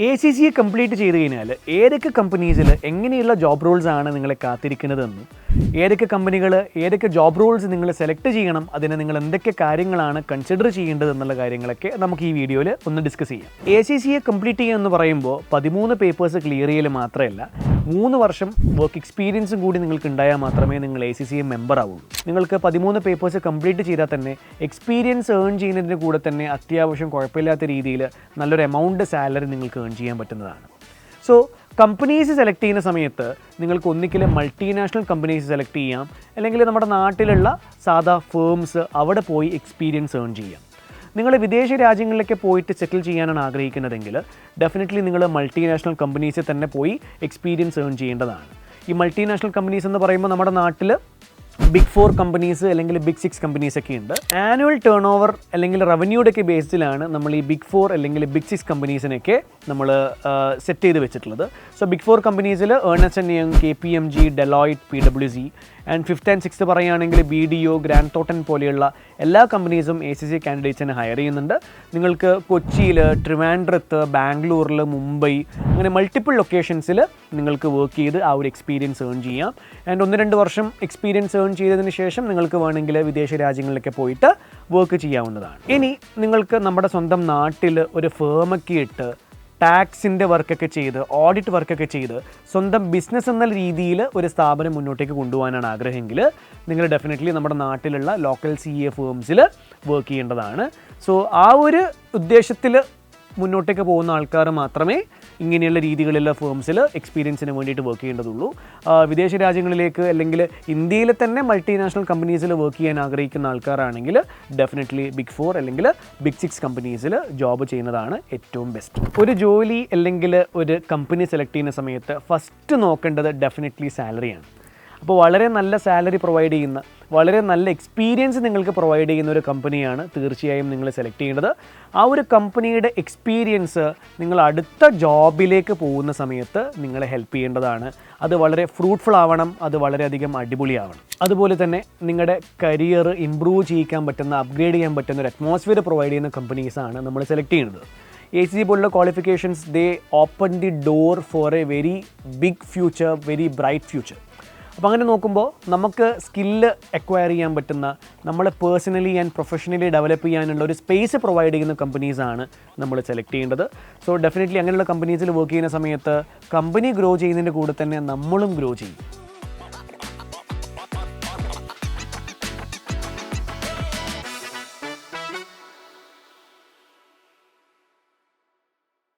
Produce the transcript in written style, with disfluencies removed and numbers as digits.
ACCA complete ചെയ്ത് കഴിഞ്ഞാൽ ഏതൊക്കെ കമ്പനീസിൽ എങ്ങനെയുള്ള ജോബ് റോൾസ് ആണ് നിങ്ങളെ കാത്തിരിക്കുന്നതെന്നും ഏതൊക്കെ കമ്പനികൾ ഏതൊക്കെ ജോബ് റോൾസ് നിങ്ങൾ സെലക്ട് ചെയ്യണം, അതിന് നിങ്ങൾ എന്തൊക്കെ കാര്യങ്ങളാണ് കൺസിഡർ ചെയ്യേണ്ടത് എന്നുള്ള കാര്യങ്ങളൊക്കെ നമുക്ക് ഈ വീഡിയോയിൽ ഒന്ന് ഡിസ്കസ് ചെയ്യാം. ACCA കംപ്ലീറ്റ് ചെയ്യുക എന്ന് പറയുമ്പോൾ 13 പേപ്പേഴ്സ് ക്ലിയർ ചെയ്യൽ മാത്രമല്ല, 3 വർഷം വർക്ക് എക്സ്പീരിയൻസും കൂടി നിങ്ങൾക്ക് ഉണ്ടായാൽ മാത്രമേ നിങ്ങൾ ACCA മെമ്പർ ആവുള്ളൂ. നിങ്ങൾക്ക് 13 പേപ്പേഴ്സ് കംപ്ലീറ്റ് ചെയ്താൽ തന്നെ എക്സ്പീരിയൻസ് ഏൺ ചെയ്യുന്നതിന് കൂടെ തന്നെ അത്യാവശ്യം കുഴപ്പമില്ലാത്ത രീതിയിൽ നല്ലൊരു എമൗണ്ട് സാലറി നിങ്ങൾക്ക് ഏൺ ചെയ്യാൻ പറ്റുന്നതാണ്. സോ കമ്പനീസ് സെലക്ട് ചെയ്യുന്ന സമയത്ത് നിങ്ങൾക്ക് ഒന്നിക്കൽ മൾട്ടിനാഷണൽ കമ്പനീസ് സെലക്ട് ചെയ്യാം, അല്ലെങ്കിൽ നമ്മുടെ നാട്ടിലുള്ള സാധാ ഫേംസ് അവിടെ പോയി എക്സ്പീരിയൻസ് ഏൺ ചെയ്യാം. നിങ്ങൾ വിദേശ രാജ്യങ്ങളിലേക്ക് പോയിട്ട് സെറ്റിൽ ചെയ്യാനാണ് ആഗ്രഹിക്കുന്നതെങ്കിൽ ഡെഫിനറ്റ്ലി നിങ്ങൾ മൾട്ടിനാഷണൽ കമ്പനീസിൽ തന്നെ പോയി എക്സ്പീരിയൻസ് ഏൺ ചെയ്യേണ്ടതാണ്. ഈ മൾട്ടിനാഷണൽ കമ്പനീസ് എന്ന് പറയുമ്പോൾ നമ്മുടെ നാട്ടിൽ ബിഗ് 4 കമ്പനീസ് അല്ലെങ്കിൽ ബിഗ് 6 കമ്പനീസ് ഒക്കെ ഉണ്ട്. ആനുവൽ ടേൺ ഓവർ അല്ലെങ്കിൽ റവന്യൂയുടെ ഒക്കെ ബേസിലാണ് നമ്മൾ ഈ ബിഗ് 4 അല്ലെങ്കിൽ ബിഗ് 6 കമ്പനീസിനൊക്കെ നമ്മൾ സെറ്റ് ചെയ്ത് വെച്ചിട്ടുള്ളത്. സോ ബിഗ് 4 കമ്പനീസിൽ Ernst and Young, KPMG, Deloitte, PwC and 5th and 6th പറയുകയാണെങ്കിൽ BDO, ഗ്രാൻഡ് തോട്ടൻ പോലെയുള്ള എല്ലാ കമ്പനീസും ACCA കാൻഡിഡേറ്റ്സിനെ ഹയർ ചെയ്യുന്നുണ്ട്. നിങ്ങൾക്ക് കൊച്ചിയിൽ, ട്രിവാൻഡ്രത്ത്, ബാംഗ്ലൂരിൽ, മുംബൈ അങ്ങനെ മൾട്ടിപ്പിൾ ലൊക്കേഷൻസിൽ നിങ്ങൾക്ക് വർക്ക് ചെയ്ത് ആ ഒരു എക്സ്പീരിയൻസ് ഏൺ ചെയ്യാം. ആൻഡ് 1-2 വർഷം എക്സ്പീരിയൻസ് ഏൺ ചെയ്തതിന് ശേഷം നിങ്ങൾക്ക് വേണമെങ്കിൽ വിദേശ രാജ്യങ്ങളിലൊക്കെ പോയിട്ട് വർക്ക് ചെയ്യാവുന്നതാണ്. ഇനി നിങ്ങൾക്ക് നമ്മുടെ സ്വന്തം നാട്ടിൽ ഒരു ഫേമൊക്കെ ഇട്ട് ടാക്സിൻ്റെ വർക്കൊക്കെ ചെയ്ത് ഓഡിറ്റ് വർക്കൊക്കെ ചെയ്ത് സ്വന്തം ബിസിനസ് എന്ന രീതിയിൽ ഒരു സ്ഥാപനം മുന്നോട്ടേക്ക് കൊണ്ടുപോകാനാണ് ആഗ്രഹമെങ്കിൽ നിങ്ങൾ ഡെഫിനറ്റ്ലി നമ്മുടെ നാട്ടിലുള്ള ലോക്കൽ CA ഫേംസിൽ വർക്ക് ചെയ്യേണ്ടതാണ്. സോ ആ ഒരു ഉദ്ദേശത്തിൽ മുന്നോട്ടേക്ക് പോകുന്ന ആൾക്കാർ മാത്രമേ ഇങ്ങനെയുള്ള രീതികളിലുള്ള ഫേംസിൽ എക്സ്പീരിയൻസിന് വേണ്ടിയിട്ട് വർക്ക് ചെയ്യേണ്ടതുള്ളൂ. വിദേശ രാജ്യങ്ങളിലേക്ക് അല്ലെങ്കിൽ ഇന്ത്യയിൽ തന്നെ മൾട്ടിനാഷണൽ കമ്പനീസിൽ വർക്ക് ചെയ്യാൻ ആഗ്രഹിക്കുന്ന ആൾക്കാരാണെങ്കിൽ ഡെഫിനറ്റ്ലി ബിഗ് 4 അല്ലെങ്കിൽ ബിഗ് 6 കമ്പനീസിൽ ജോബ് ചെയ്യുന്നതാണ് ഏറ്റവും ബെസ്റ്റ്. ഒരു ജോലി അല്ലെങ്കിൽ ഒരു കമ്പനി സെലക്ട് ചെയ്യുന്ന സമയത്ത് ഫസ്റ്റ് നോക്കേണ്ടത് ഡെഫിനറ്റ്ലി സാലറിയാണ്. അപ്പോൾ വളരെ നല്ല സാലറി പ്രൊവൈഡ് ചെയ്യുന്ന, വളരെ നല്ല എക്സ്പീരിയൻസ് നിങ്ങൾക്ക് പ്രൊവൈഡ് ചെയ്യുന്ന ഒരു കമ്പനിയാണ് തീർച്ചയായും നിങ്ങൾ സെലക്ട് ചെയ്യേണ്ടത്. ആ ഒരു കമ്പനിയുടെ എക്സ്പീരിയൻസ് നിങ്ങൾ അടുത്ത ജോബിലേക്ക് പോകുന്ന സമയത്ത് നിങ്ങളെ ഹെൽപ്പ് ചെയ്യേണ്ടതാണ്. അത് വളരെ ഫ്രൂട്ട്ഫുൾ ആവണം, അത് വളരെയധികം അടിപൊളിയാവണം. അതുപോലെ തന്നെ നിങ്ങളുടെ കരിയർ ഇമ്പ്രൂവ് ചെയ്യിക്കാൻ പറ്റുന്ന, അപ്ഗ്രേഡ് ചെയ്യാൻ പറ്റുന്ന ഒരു അറ്റ്മോസ്ഫിയർ പ്രൊവൈഡ് ചെയ്യുന്ന കമ്പനീസാണ് നമ്മൾ സെലക്ട് ചെയ്യുന്നത്. ACCA പോലുള്ള qualifications they open the door for a very big future, very bright future. അപ്പോൾ അങ്ങനെ നോക്കുമ്പോൾ നമുക്ക് സ്കില്ല് അക്വയർ ചെയ്യാൻ പറ്റുന്ന, നമ്മളെ പേഴ്സണലി ആൻഡ് പ്രൊഫഷണലി ഡെവലപ്പ് ചെയ്യാനുള്ള ഒരു സ്പേസ് പ്രൊവൈഡ് ചെയ്യുന്ന കമ്പനീസാണ് നമ്മൾ സെലക്ട് ചെയ്യേണ്ടത്. സോ ഡെഫിനറ്റ്ലി അങ്ങനെയുള്ള കമ്പനീസിൽ വർക്ക് ചെയ്യുന്ന സമയത്ത് കമ്പനി ഗ്രോ ചെയ്യുന്നതിൻ്റെ കൂടെ തന്നെ നമ്മളും ഗ്രോ ചെയ്യും.